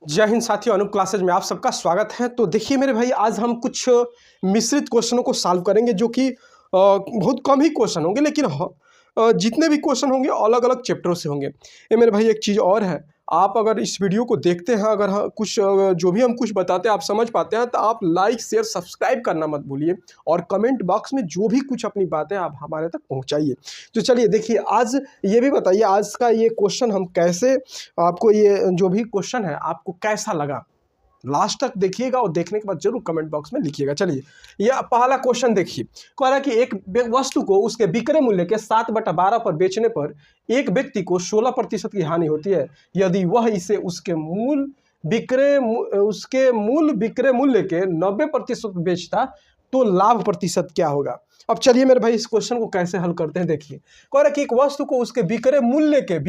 जय हिंद साथियों, अनूप क्लासेज में आप सबका स्वागत है। तो देखिए मेरे भाई, आज हम कुछ मिश्रित क्वेश्चनों को सॉल्व करेंगे जो कि बहुत कम ही क्वेश्चन होंगे, लेकिन जितने भी क्वेश्चन होंगे अलग अलग चैप्टरों से होंगे। ये मेरे भाई एक चीज़ और है, आप अगर इस वीडियो को देखते हैं, अगर कुछ जो भी हम कुछ बताते हैं आप समझ पाते हैं, तो आप लाइक शेयर सब्सक्राइब करना मत भूलिए और कमेंट बॉक्स में जो भी कुछ अपनी बातें आप हमारे तक पहुंचाइए। तो चलिए देखिए, आज ये भी बताइए आज का ये क्वेश्चन हम कैसे, आपको ये जो भी क्वेश्चन है आपको कैसा लगा, लास्ट तक देखिएगा और देखने के बाद जरूर कमेंट बॉक्स में लिखिएगा। चलिए ये पहला क्वेश्चन देखिए, कह रहा है कि एक वस्तु को उसके विक्रय मूल्य के 7/12 पर बेचने पर एक व्यक्ति को 16% की हानि होती है। यदि वह इसे उसके मूल विक्रय मूल्य के 90% बेचता तो लाभ प्रतिशत क्या होगा। अब चलिए मेरे भाई, इस क्वेश्चन को कैसे हल करते हैं देखिए। कह रहा है कि एक वस्तु को उसके विक्रय मूल्य के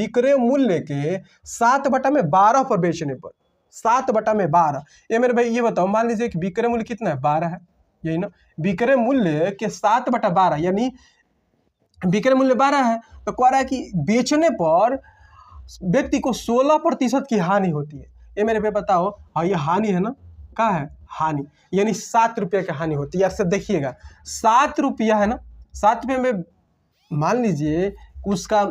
7/12 पर बेचने पर 7/12, ये मेरे भाई ये बताओ, मान लीजिए कि विक्रय मूल्य कितना है, 12 है, यही ना। विक्रय मूल्य के 7/12 यानी विक्रय मूल्य 12 है, तो कह रहा है कि बेचने पर व्यक्ति को 16% की हानि होती है। ये मेरे भाई बताओ, हाँ ये हानि है ना, क्या है हानि, यानी 7 रुपये की हानि होती है। ऐसे देखिएगा 7 रुपया है ना, 7 रुपये में मान लीजिए उसका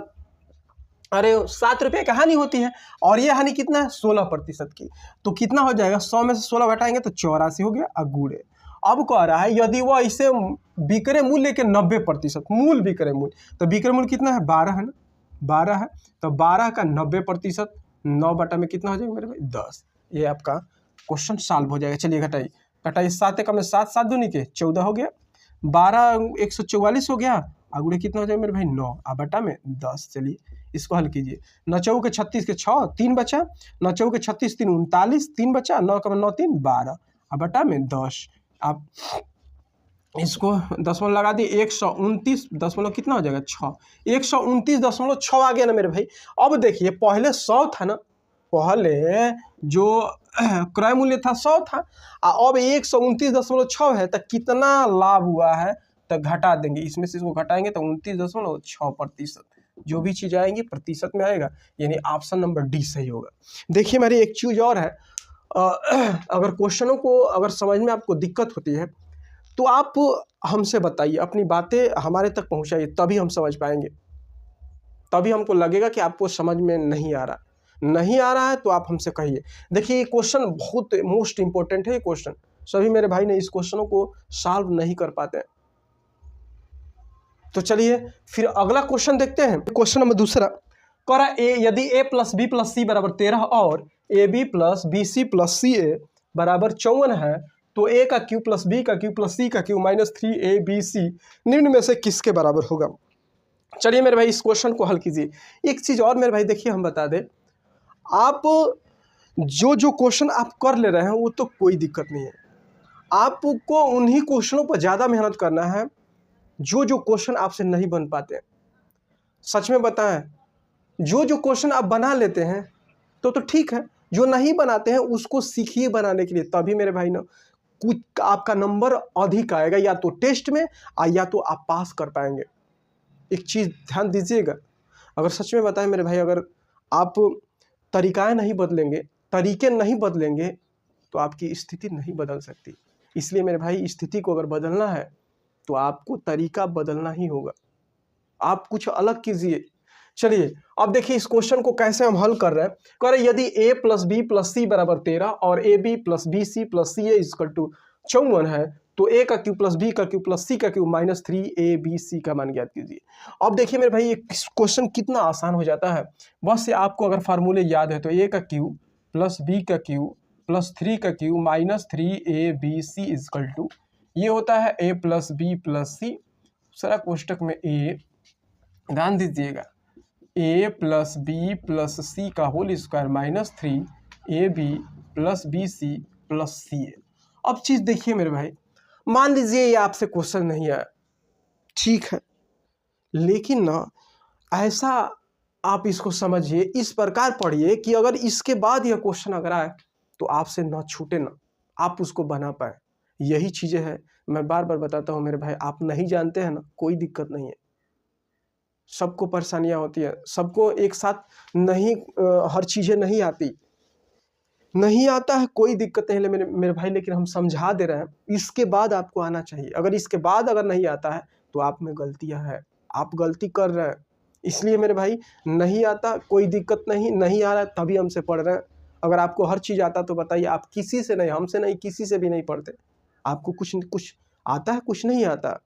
7 रुपये की हानि होती है, और ये हानि कितना है 16% की, तो कितना हो जाएगा, 100 में से 16 घटाएंगे तो 84 हो गया अगूड़े। अब कह रहा है यदि वह इसे विक्रय मूल्य के 90%, मूल विक्रय मूल्य, तो विक्रय मूल्य कितना है 12 है ना, 12 है, तो 12 का 90% 9 बटा में कितना हो जाएगा मेरे भाई 10। ये आपका क्वेश्चन सॉल्व हो जाएगा। चलिए घटाइए, 7 एकम में 7, 7 दूनी के 14 हो गया, 12 144 हो गया, अगुड़े कितना हो जाएगा मेरे भाई 9, बटा में 10। चलिए इसको हल कीजिए, 9 चौके के 36 के 6, 3 बचा, 9 चौके के 36 3 39, 3 बचा, 9 का 9 3 12, बटा में 10। आप इसको दशमलव लगा दिए, 129 दशमलव कितना हो जाएगा 6, 129.6 आ गया ना मेरे भाई। अब देखिए पहले 100 था ना, पहले जो क्रय मूल्य था 100 था, अब 129.6 है, तो कितना लाभ हुआ है, तो घटा देंगे, इसमें से इसको घटाएंगे तो 29.6%, जो भी चीज़ आएंगी प्रतिशत में आएगा, यानी ऑप्शन नंबर डी सही होगा। देखिए मेरी एक चीज़ और है, अगर क्वेश्चनों को अगर समझ में आपको दिक्कत होती है तो आप हमसे बताइए, अपनी बातें हमारे तक पहुंचाइए, तभी हम समझ पाएंगे, तभी हमको लगेगा कि आपको समझ में नहीं आ रहा है तो आप हमसे कहिए। देखिए ये क्वेश्चन बहुत मोस्ट इंपॉर्टेंट है, ये क्वेश्चन सभी मेरे भाई ने इस क्वेश्चनों को सॉल्व नहीं कर पाते हैं। तो चलिए फिर अगला क्वेश्चन देखते हैं। क्वेश्चन नंबर दूसरा कह रहा है यदि a + b + c = 13 और ab + bc + ca = 54 है, तो a का क्यू + b का क्यू + c का क्यू -3abc निम्न में से किसके बराबर होगा। चलिए मेरे भाई इस क्वेश्चन को हल कीजिए। एक चीज़ और मेरे भाई देखिए, हम बता दें, आप जो क्वेश्चन आप कर ले रहे हैं वो तो कोई दिक्कत नहीं है, आपको उन्हीं क्वेश्चनों पर ज़्यादा मेहनत करना है जो क्वेश्चन आपसे नहीं बन पाते। सच में बताएं, जो क्वेश्चन आप बना लेते हैं तो ठीक है, जो नहीं बनाते हैं उसको सीखिए बनाने के लिए, तभी मेरे भाई ना कुछ आपका नंबर अधिक आएगा, या तो टेस्ट में या तो आप पास कर पाएंगे। एक चीज़ ध्यान दीजिएगा, अगर सच में बताएं मेरे भाई, अगर आप तरीके नहीं बदलेंगे तो आपकी स्थिति नहीं बदल सकती। इसलिए मेरे भाई स्थिति को अगर बदलना है तो आपको तरीका बदलना ही होगा, आप कुछ अलग कीजिए। चलिए अब देखिए इस क्वेश्चन को कैसे हम हल कर रहे हैं। कह रहे यदि a + b + c = 13 और ab + bc + ca = 54 है, तो a का क्यू + b का क्यू + c का क्यू -3abc का मान ज्ञात कीजिए। अब देखिए मेरे भाई ये क्वेश्चन कितना आसान हो जाता है, बस से आपको अगर फार्मूले याद है तो a का क्यू + b का क्यू + 3 का क्यू -3abc = ये होता है a + b + c, सारा कोष्टक में a, ध्यान दीजिएगा, a + b + c का whole square -3ab + bc + ca। अब चीज़ देखिए मेरे भाई, मान लीजिए ये आपसे क्वेश्चन नहीं आया, ठीक है, लेकिन ना ऐसा आप इसको समझिए, इस प्रकार पढ़िए कि अगर इसके बाद यह क्वेश्चन अगर आए तो आपसे ना छूटे, ना आप उसको बना पाए। यही चीज़ें हैं, मैं बार बार बताता हूँ मेरे भाई, आप नहीं जानते हैं ना, कोई दिक्कत नहीं है, सबको परेशानियां होती है, सबको एक साथ नहीं हर चीज़ें नहीं आती। नहीं आता है कोई दिक्कत नहीं है मेरे भाई, लेकिन हम समझा दे रहे हैं, इसके बाद आपको आना चाहिए। अगर इसके बाद अगर नहीं आता है तो आप में गलतियां है, आप गलती कर रहे हैं। इसलिए मेरे भाई नहीं आता कोई दिक्कत नहीं, नहीं आ रहा है तभी हमसे पढ़ रहे हैं। अगर आपको हर चीज़ आता तो बताइए, आप किसी से नहीं, हमसे नहीं, किसी से भी नहीं पढ़ते। आपको कुछ आता है, कुछ नहीं आता।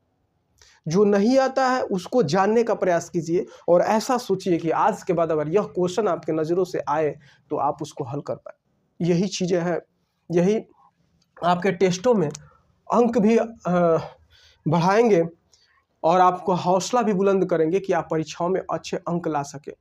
जो नहीं आता है उसको जानने का प्रयास कीजिए और ऐसा सोचिए कि आज के बाद अगर यह क्वेश्चन आपके नज़रों से आए तो आप उसको हल कर पाए। यही चीज़ें हैं, यही आपके टेस्टों में अंक भी बढ़ाएंगे और आपको हौसला भी बुलंद करेंगे कि आप परीक्षाओं में अच्छे अंक ला सके।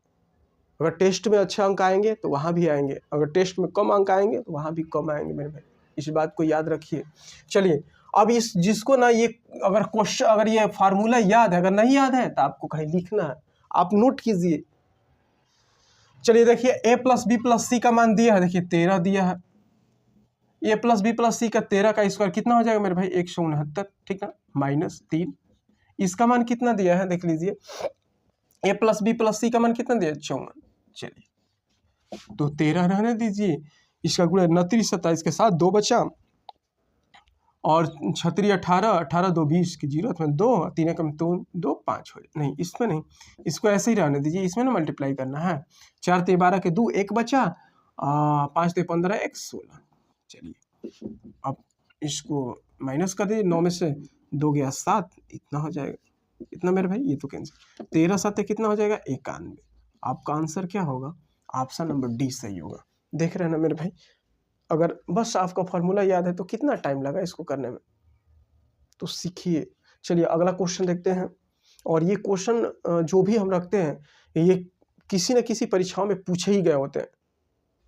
अगर टेस्ट में अच्छे अंक आएंगे तो वहाँ भी आएंगे, अगर टेस्ट में कम अंक आएंगे तो वहाँ भी कम आएंगे मेरे भाई, इस बात को याद रखिए। चलिए अब इस जिसको ना ये अगर क्वेश्चन, अगर ये फार्मूला याद है, अगर नहीं याद है तो आपको कहीं लिखना है, आप नोट कीजिए। चलिए देखिए a प्लस बी प्लस सी का मान दिया है, देखिए 13 दिया है। a प्लस बी प्लस सी का 13 का स्क्वायर कितना हो जाएगा मेरे भाई 169, ठीक ना, -3। इसका मान कितना दिया है देख लीजिए, a प्लस बी प्लस सी का मान कितना दिया है 54। चलिए तो 13 रहने दीजिए, इसका गुणा 29 27 के साथ 2 बचा और 36 18 18 2 20 की 0 में 2 3 एकम 2 5 हो नहीं, इसमें नहीं, इसको ऐसे ही रहने दीजिए, इसमें ना मल्टीप्लाई करना है। 4 3 12 के 2 1 बचा, 5 3 15 1 16। चलिए अब इसको माइनस कर दीजिए, 9 में से 2 गया 7, इतना हो जाएगा, इतना मेरे भाई ये तो कैंसिल, 13 7 कितना हो जाएगा 91। आपका आंसर क्या होगा, ऑप्शन नंबर डी सही होगा। देख रहे हैं ना मेरे भाई, अगर बस आपका फॉर्मूला याद है तो कितना टाइम लगा इसको करने में, तो सीखिए। चलिए अगला क्वेश्चन देखते हैं। और ये क्वेश्चन जो भी हम रखते हैं ये किसी न किसी परीक्षाओं में पूछे ही गए होते हैं।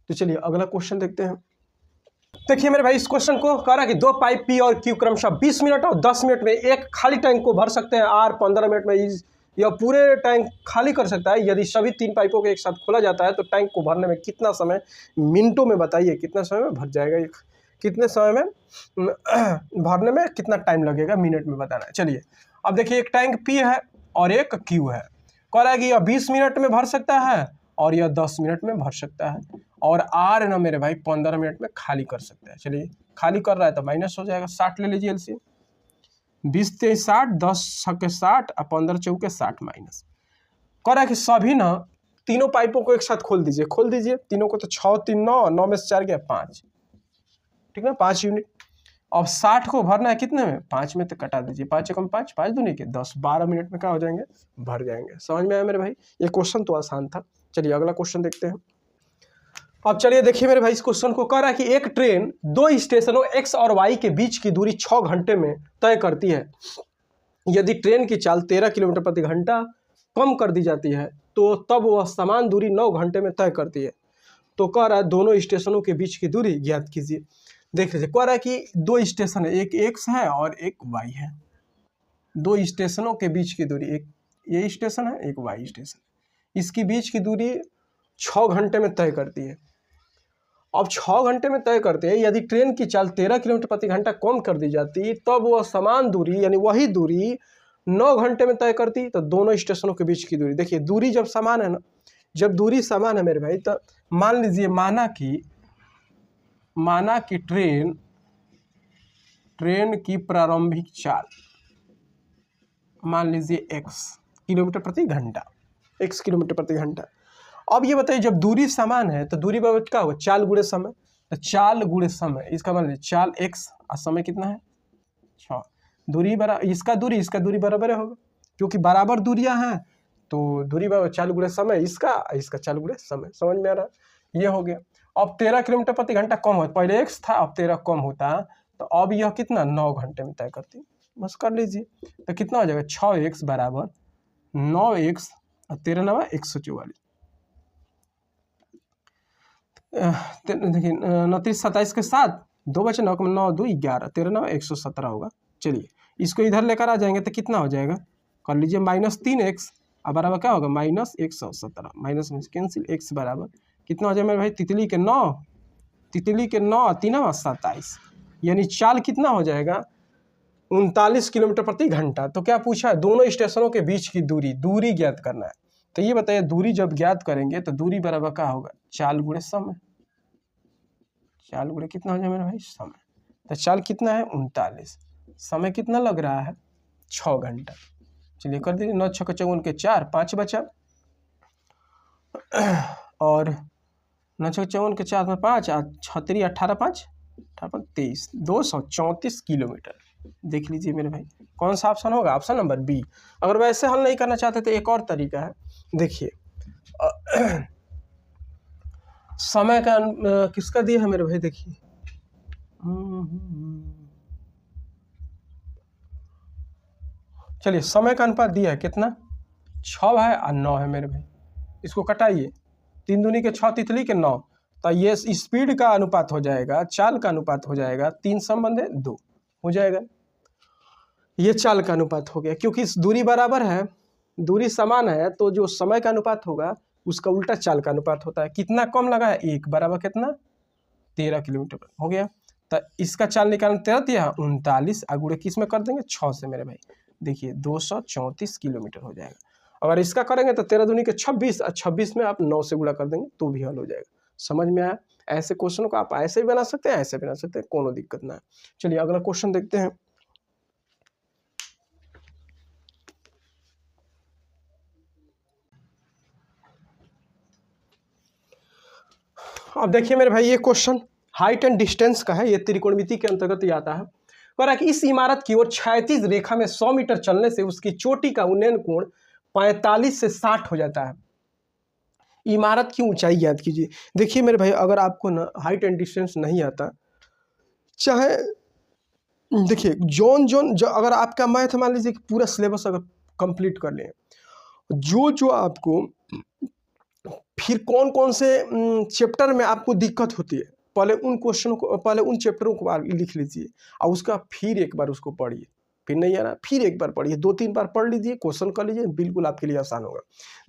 तो चलिए अगला क्वेश्चन देखते हैं। देखिए मेरे भाई, इस क्वेश्चन को कह रहा है कि 2 पाइप पी और क्यू क्रमशः 20 मिनट और 10 मिनट में एक खाली टैंक को भर सकते हैं। आर 15 मिनट में यह पूरे टैंक खाली कर सकता है। यदि सभी 3 पाइपों को एक साथ खोला जाता है तो टैंक को भरने में कितना समय, मिनटों में बताइए कितना समय में भर जाएगा, कितने समय में भरने में कितना टाइम लगेगा, मिनट में बताना है। चलिए अब देखिए, एक टैंक पी है और एक क्यू है। कह रहा है कि यह 20 मिनट में भर सकता है और यह 10 मिनट में भर सकता है, और आर ना मेरे भाई 15 मिनट में खाली कर सकता है। चलिए खाली कर रहा है तो माइनस हो जाएगा, 60 ले लीजिए एलसीएम, 20 23 60, 10 6 60 और 15 चौके 60 माइनस। कह रहा है कि सभी ना तीनों पाइपों को एक साथ खोल दीजिए तीनों को, तो 6 3 9, 9 में से 4 गया 5, ठीक ना, 5 यूनिट। अब 60 को भरना है कितने में, 5 में तो कटा दीजिए, 5 एकम 5, 5 दूनी के 10, 12 मिनट में क्या हो जाएंगे, भर जाएंगे। समझ में आया मेरे भाई, ये क्वेश्चन तो आसान था। चलिए अगला क्वेश्चन देखते हैं। अब चलिए देखिए मेरे भाई, इस क्वेश्चन को कह रहा है कि एक ट्रेन 2 स्टेशनों x और y के बीच की दूरी 6 घंटे में तय करती है। यदि ट्रेन की चाल 13 किलोमीटर प्रति घंटा कम कर दी जाती है तो तब वह समान दूरी 9 घंटे में तय करती है। तो कह रहा है दोनों स्टेशनों के बीच की दूरी ज्ञात कीजिए। देख लीजिए, कह रहा है कि 2 स्टेशन है, एक x है और एक y है। 2 स्टेशनों के बीच की दूरी, एक ये स्टेशन है एक y स्टेशन, इसकी बीच की दूरी 6 घंटे में तय करती है। अब 6 घंटे में तय करते हैं, यदि ट्रेन की चाल 13 किलोमीटर प्रति घंटा कम कर दी जाती तब वह समान दूरी यानी वही दूरी 9 घंटे में तय करती। तो दोनों स्टेशनों के बीच की दूरी, देखिए दूरी जब समान है ना, जब दूरी समान है मेरे भाई, तो मान लीजिए माना कि ट्रेन की प्रारंभिक चाल मान लीजिए x किलोमीटर प्रति घंटा, x किलोमीटर प्रति घंटा। अब ये बताइए जब दूरी समान है तो दूरी बराबर क्या होगा, चाल गुणे समय। तो चाल गुणे समय, इसका मान लीजिए चाल x और समय कितना है 6, दूरी बराबर इसका दूरी बराबर होगा, क्योंकि बराबर दूरियां हैं तो दूरी बराबर चाल गुणे समय, इसका चाल गुणे समय। समझ में आ रहा है, ये हो गया। अब 13 किलोमीटर प्रति घंटा कम होता, पहले x था अब 13 कम होता, तो अब यह कितना 9 घंटे में तय करती, बस कर लीजिए। तो कितना हो जाएगा 6x बराबर 9x और 13 9 144। देखिए 29 27 के साथ 2 बचे, 9 9 2 11, 13 9 117 होगा। चलिए इसको इधर लेकर आ जाएंगे तो कितना हो जाएगा, कर लीजिए -3x और बराबर क्या होगा -117, माइनस में कैंसिल, x बराबर कितना हो जाएगा मेरे भाई, तितली के 9 3 27, यानी चाल कितना हो जाएगा 39 किलोमीटर प्रति घंटा। तो क्या पूछा है, दोनों स्टेशनों के बीच की दूरी ज्ञात करना है। तो ये बताइए दूरी जब ज्ञात करेंगे तो दूरी बराबर क्या होगा, चाल गुणे समय। चाल गुणे कितना हो जाए मेरे भाई समय। तो चाल कितना है 39, समय कितना लग रहा है 6 घंटा। चलिए कर दीजिए, 9 6 54 के 4, 5 बचा और 9 6 54 के 4 में 5, 6 18 5 18 23, 234 किलोमीटर। देख लीजिए मेरे भाई कौन सा ऑप्शन होगा, ऑप्शन नंबर बी। अगर वैसे हल नहीं करना चाहते तो एक और तरीका है, देखिए समय का किसका दिया है मेरे भाई, देखिए चलिए समय का अनुपात दिया है कितना 6 है और 9 है मेरे भाई। इसको कटाइए, 3 दूनी के 6 तितली के 9, तो ये स्पीड का अनुपात हो जाएगा, चाल का अनुपात हो जाएगा, 3 संबंध 2 हो जाएगा। ये चाल का अनुपात हो गया, क्योंकि इस दूरी बराबर है, दूरी समान है, तो जो समय का अनुपात होगा उसका उल्टा चाल का अनुपात होता है। कितना कम लगा है 1 बराबर कितना 13 किलोमीटर हो गया। तो इसका चाल निकालना 13 दिया 39, गुणे किस में कर देंगे 6 से मेरे भाई। देखिए 234 किलोमीटर हो जाएगा। अगर इसका करेंगे तो 13 दूनी के 26 और 26 में आप 9 से गुणा कर देंगे तो भी हल हो जाएगा। समझ में आया? ऐसे क्वेश्चन को आप ऐसे भी बना सकते हैं, ऐसे बना सकते हैं, कोनो दिक्कत ना है। चलिए अगला क्वेश्चन देखते हैं। अब देखिए मेरे भाई ये क्वेश्चन हाइट एंड डिस्टेंस का है, ये त्रिकोणमिति के अंतर्गत ही आता है। कह रहा है कि इस इमारत की ओर क्षैतिज रेखा में 100 मीटर चलने से उसकी चोटी का उन्नयन कोण 45 से 60 हो जाता है। इमारत की ऊंचाई याद कीजिए। देखिए मेरे भाई अगर आपको ना हाइट एंड डिस्टेंस नहीं आता, चाहे देखिए अगर आपका मैथ मान लीजिए कि पूरा सिलेबस अगर कंप्लीट कर लें, जो आपको फिर कौन कौन से चैप्टर में आपको दिक्कत होती है, पहले उन क्वेश्चनों को, पहले उन चैप्टरों को लिख लीजिए और उसका फिर एक बार उसको पढ़िए। फिर नहीं आ रहा फिर एक बार पढ़िए, 2-3 बार पढ़ लीजिए, क्वेश्चन कर लीजिए, बिल्कुल आपके लिए आसान होगा।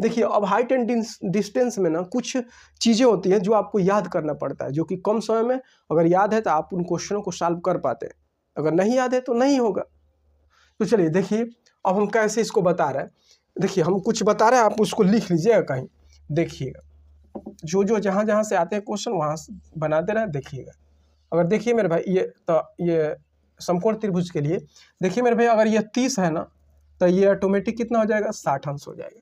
देखिए अब हाइट एंड डिस्टेंस में ना कुछ चीज़ें होती हैं जो आपको याद करना पड़ता है, जो कि कम समय में अगर याद है तो आप उन क्वेश्चनों को सॉल्व कर पाते हैं, अगर नहीं याद है तो नहीं होगा। तो चलिए देखिए अब हम कैसे इसको बता रहे हैं। देखिए हम कुछ बता रहे हैं, आप उसको लिख लीजिएगा कहीं, देखिएगा जो जहाँ जहाँ से आते हैं क्वेश्चन वहाँ से बना दे रहे हैं, देखिएगा। अगर देखिए मेरे भाई ये समकोण त्रिभुज के लिए देखिए मेरे भाई, अगर ये 30 है ना तो ये ऑटोमेटिक कितना हो जाएगा 60 अंश हो जाएगा।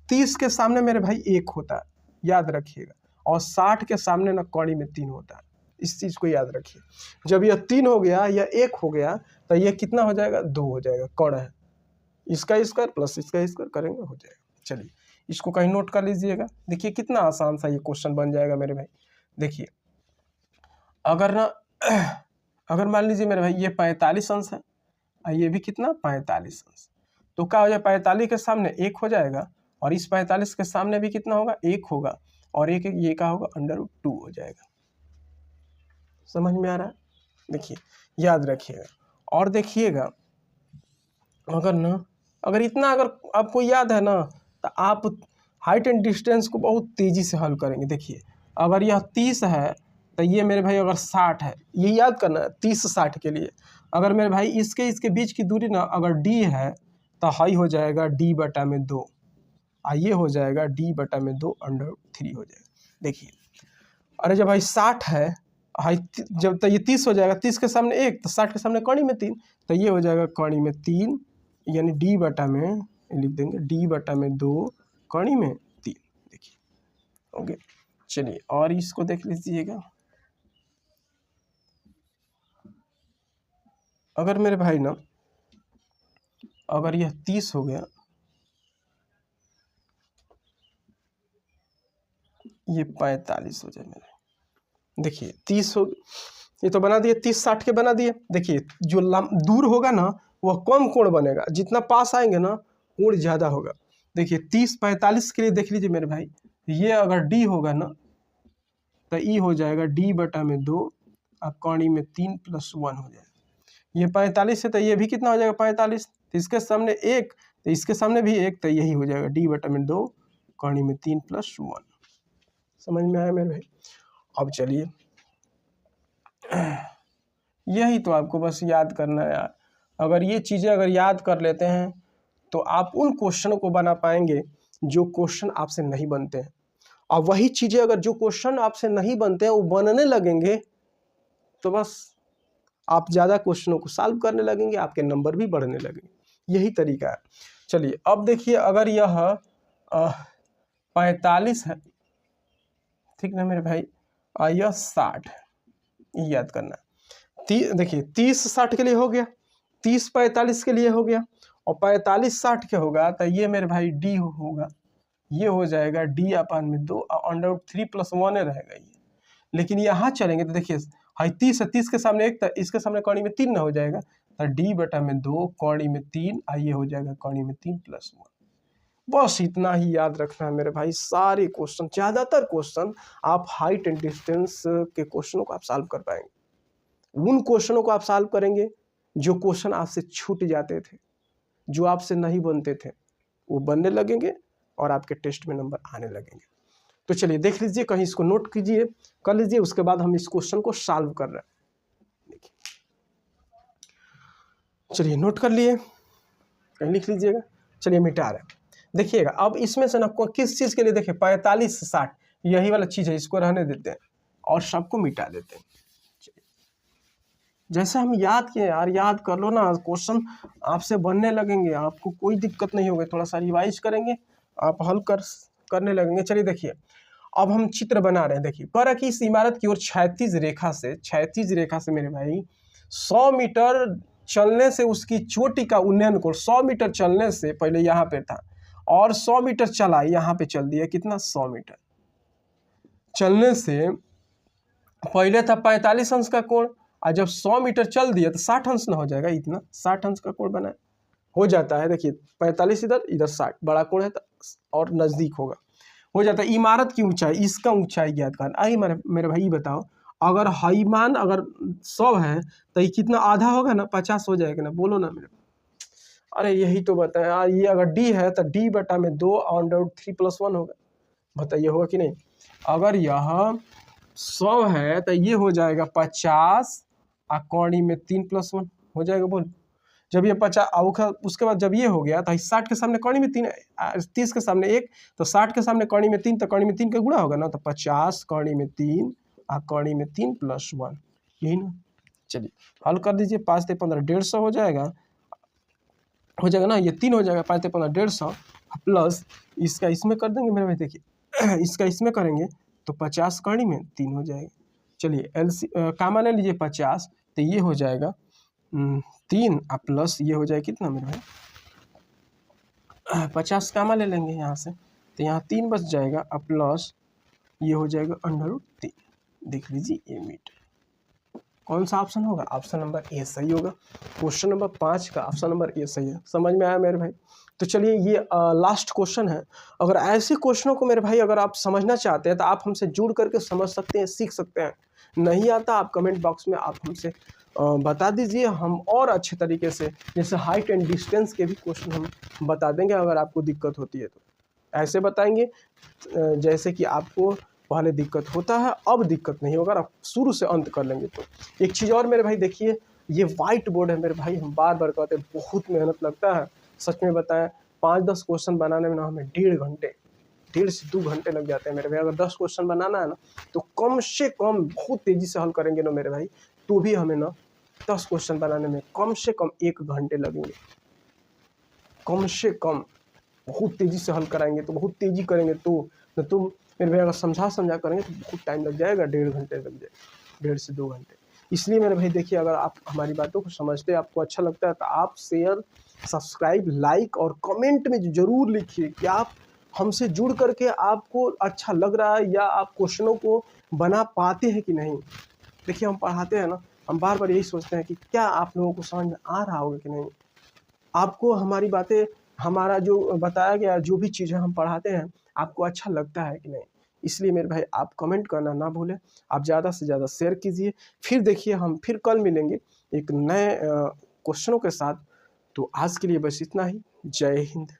30 के सामने मेरे भाई 1 होता है, याद रखिएगा, और 60 के सामने ना कौड़ी में 3 होता है, इस चीज़ को याद रखिए। जब यह 3 हो गया या 1 हो गया तो ये कितना हो जाएगा 2 हो जाएगा, कौड़ है, इसका स्क्वायर प्लस इसका स्क्वायर करेंगे हो जाएगा। चलिए इसको कहीं नोट कर लीजिएगा। देखिए कितना आसान सा ये क्वेश्चन बन जाएगा मेरे भाई। देखिए अगर मान लीजिए मेरे भाई ये 45 अंश है और ये भी कितना 45 अंश, तो क्या हो जाए 45 के सामने 1 हो जाएगा और इस 45 के सामने भी कितना होगा 1 होगा और एक ये क्या होगा √2 हो जाएगा। समझ में आ रहा है? देखिए याद रखिएगा। और देखिएगा अगर इतना अगर आपको याद है ना तो आप हाइट एंड डिस्टेंस को बहुत तेज़ी से हल करेंगे। देखिए अगर यह 30 है तो ये मेरे भाई अगर 60 है, ये याद करना है 30-60 के लिए। अगर मेरे भाई इसके बीच की दूरी ना अगर d है तो हाई हो जाएगा d/2 और ये हो जाएगा d/2 √3 हो जाएगा। देखिए अरे जब भाई 60 है हाई, जब तो ये 30 हो जाएगा, 30 के सामने 1 तो 60 के सामने कौड़ी में 3, तो ये हो जाएगा कौड़ी में 3, यानी लिख देंगे d/2 कौड़ी में 3। देखिए ओके। चलिए और इसको देख लीजिएगा। अगर मेरे भाई ना अगर यह 30 हो गया, ये 45 हो जाए मेरे। देखिए 30 हो, ये तो बना दिए, 30-60 के बना दिए। देखिए जो दूर होगा ना वह कम कोण बनेगा, जितना पास आएंगे ना कोण ज़्यादा होगा। देखिए 30-45 के लिए देख लीजिए मेरे भाई, ये अगर d होगा ना तो ई हो जाएगा d/2 और कौड़ी में 3 + 1 हो जाएगा। ये 45 है तो ये भी कितना हो जाएगा 45, तो इसके सामने 1 तो इसके सामने भी 1, तो यही हो जाएगा d/2 कौड़ी में 3 + 1। समझ में आया मेरे भाई? अब चलिए यही तो आपको बस याद करना है यार। अगर ये चीज़ें अगर याद कर लेते हैं तो आप उन क्वेश्चनों को बना पाएंगे जो क्वेश्चन आपसे नहीं बनते हैं, और वही चीज़ें अगर जो क्वेश्चन आपसे नहीं बनते हैं वो बनने लगेंगे तो बस आप ज़्यादा क्वेश्चनों को सॉल्व करने लगेंगे, आपके नंबर भी बढ़ने लगेंगे। यही तरीका है। चलिए अब देखिए, अगर यह 45 है, ठीक ना मेरे भाई, यह 60 है, याद करना। देखिए 30-60 के लिए हो गया, 30-45 के लिए हो गया, और 45-60 के होगा तो ये मेरे भाई डी होगा, ये हो जाएगा डी अपन में 2 अंडर 3+1 रहेगा ये। लेकिन यहाँ चलेंगे तो देखिए हाई 30 है, 30 के सामने 1, तो इसके सामने कौड़ी में 3 ना हो जाएगा, तो डी बटा में 2 कौड़ी में 3, ये हो जाएगा कौड़ी में 3+1। बस इतना ही याद रखना है मेरे भाई। सारे क्वेश्चन, ज़्यादातर क्वेश्चन आप हाइट एंड डिस्टेंस के क्वेश्चनों को आप सॉल्व कर पाएंगे। उन क्वेश्चनों को आप सॉल्व करेंगे जो क्वेश्चन आपसे छूट जाते थे, जो आपसे नहीं बनते थे, वो बनने लगेंगे और आपके टेस्ट में नंबर आने लगेंगे। तो चलिए देख लीजिए, कहीं इसको नोट कीजिए, कर लीजिए, उसके बाद हम इस क्वेश्चन को सॉल्व कर रहे हैं। देखिए, चलिए नोट कर लिए, कहीं लिख लीजिएगा। चलिए मिटा रहे हैं। देखिएगा अब इसमें से ना किस चीज़ के लिए, देखिए 45-60 यही वाला चीज़ है, इसको रहने देते हैं और सबको मिटा देते हैं। जैसे हम याद किए यार, याद कर लो ना, क्वेश्चन आपसे बनने लगेंगे, आपको कोई दिक्कत नहीं होगी। थोड़ा सा रिवाइज करेंगे, आप हल करने लगेंगे। चलिए देखिए, अब हम चित्र बना रहे हैं। देखिए कह रहा कि इस इमारत की ओर क्षैतिज रेखा से मेरे भाई 100 मीटर चलने से उसकी चोटी का उन्नयन कोण, 100 मीटर चलने से पहले यहाँ पे था और 100 मीटर चला, यहाँ पे चल दिया, कितना 100 मीटर चलने से पहले था 45 अंश का कोण, और जब 100 मीटर चल दिया तो 60 अंश ना हो जाएगा, इतना 60 अंश का कोण बना हो जाता है। देखिए 45 इधर, इधर 60, बड़ा कोण है तो और नज़दीक होगा, हो जाता है। इमारत की ऊंचाई, इसका ऊंचाई ज्ञात करना। आई मेरे भाई बताओ, अगर हाई मान अगर 100 है तो ये कितना आधा होगा ना, 50 हो जाएगा ना, बोलो ना मेरे। अरे यही तो बताया, ये अगर डी है तो डी बटा में 2 अंडर 3+1 होगा। बताइए होगा कि नहीं। अगर यह 100 है तो ये हो जाएगा 50 और कौड़ी में 3+1 हो जाएगा। बोल, जब ये 50 उसके बाद जब ये हो गया तो 60 के सामने कौड़ी में 3, 30 के सामने 1, तो 60 के सामने कौड़ी में 3, तो कौड़ी में 3 का गुणा होगा ना, तो 50 कौड़ी में 3 और कौड़ी में 3+1, यही ना। चलिए हल कर दीजिए, 5 से 15 150 हो जाएगा ना, ये 3 हो जाएगा, 5 से 15 150 प्लस इसका इसमें कर देंगे मेरे भाई। देखिए इसका इसमें करेंगे तो 50 कौड़ी में 3 हो जाएगा। चलिए कामा ले लीजिए 50, तो ये हो जाएगा 3 प्लस ये हो जाएगा कितना मेरे भाई, 50 कामा ले लेंगे यहाँ से, तो यहाँ 3 बच जाएगा, प्लस ये हो जाएगा √3। देख लीजिए ये मीटर। कौन सा ऑप्शन होगा, ऑप्शन नंबर ए सही होगा। क्वेश्चन नंबर 5 का ऑप्शन नंबर ए सही है। समझ में आया मेरे भाई। तो चलिए ये लास्ट क्वेश्चन है। अगर ऐसे क्वेश्चनों को मेरे भाई अगर आप समझना चाहते हैं तो आप हमसे जुड़ करके समझ सकते हैं, सीख सकते हैं। नहीं आता आप कमेंट बॉक्स में आप हमसे बता दीजिए, हम और अच्छे तरीके से, जैसे हाइट एंड डिस्टेंस के भी क्वेश्चन हम बता देंगे। अगर आपको दिक्कत होती है तो ऐसे बताएंगे जैसे कि आपको पहले दिक्कत होता है, अब दिक्कत नहीं होगा, आप शुरू से अंत कर लेंगे। तो एक चीज़ और मेरे भाई देखिए, ये वाइट बोर्ड है मेरे भाई, हम बार बार कहते हैं बहुत मेहनत लगता है। सच में बताएं 5-10 क्वेश्चन बनाने में ना हमें 1.5 से 2 घंटे लग जाते हैं मेरे भाई। अगर 10 क्वेश्चन बनाना है ना तो कम से कम बहुत तेज़ी से हल करेंगे ना मेरे भाई, तो भी हमें ना 10 क्वेश्चन बनाने में कम से कम 1 घंटे लगेंगे, कम से कम। बहुत तेज़ी से हल कराएंगे तो बहुत तेज़ी करेंगे तो तुम मेरे भाई अगर समझा करेंगे तो बहुत टाइम लग जाएगा, 1.5 घंटे लग जाएगा, 1.5 से 2 घंटे। इसलिए मेरे भाई देखिए, अगर आप हमारी बातों को समझते हैं, आपको अच्छा लगता है, तो आप शेयर, सब्सक्राइब, लाइक और कमेंट में ज़रूर लिखिए कि आप हमसे जुड़ करके आपको अच्छा लग रहा है या आप क्वेश्चनों को बना पाते हैं कि नहीं। देखिए हम पढ़ाते हैं ना, हम बार बार यही सोचते हैं कि क्या आप लोगों को समझ में आ रहा होगा कि नहीं, आपको हमारी बातें, हमारा जो बताया गया जो भी चीज़ें हम पढ़ाते हैं आपको अच्छा लगता है कि नहीं। इसलिए मेरे भाई आप कमेंट करना ना भूलें, आप ज़्यादा से ज़्यादा शेयर कीजिए। फिर देखिए हम फिर कल मिलेंगे एक नए क्वेश्चनों के साथ। तो आज के लिए बस इतना ही। जय हिंद।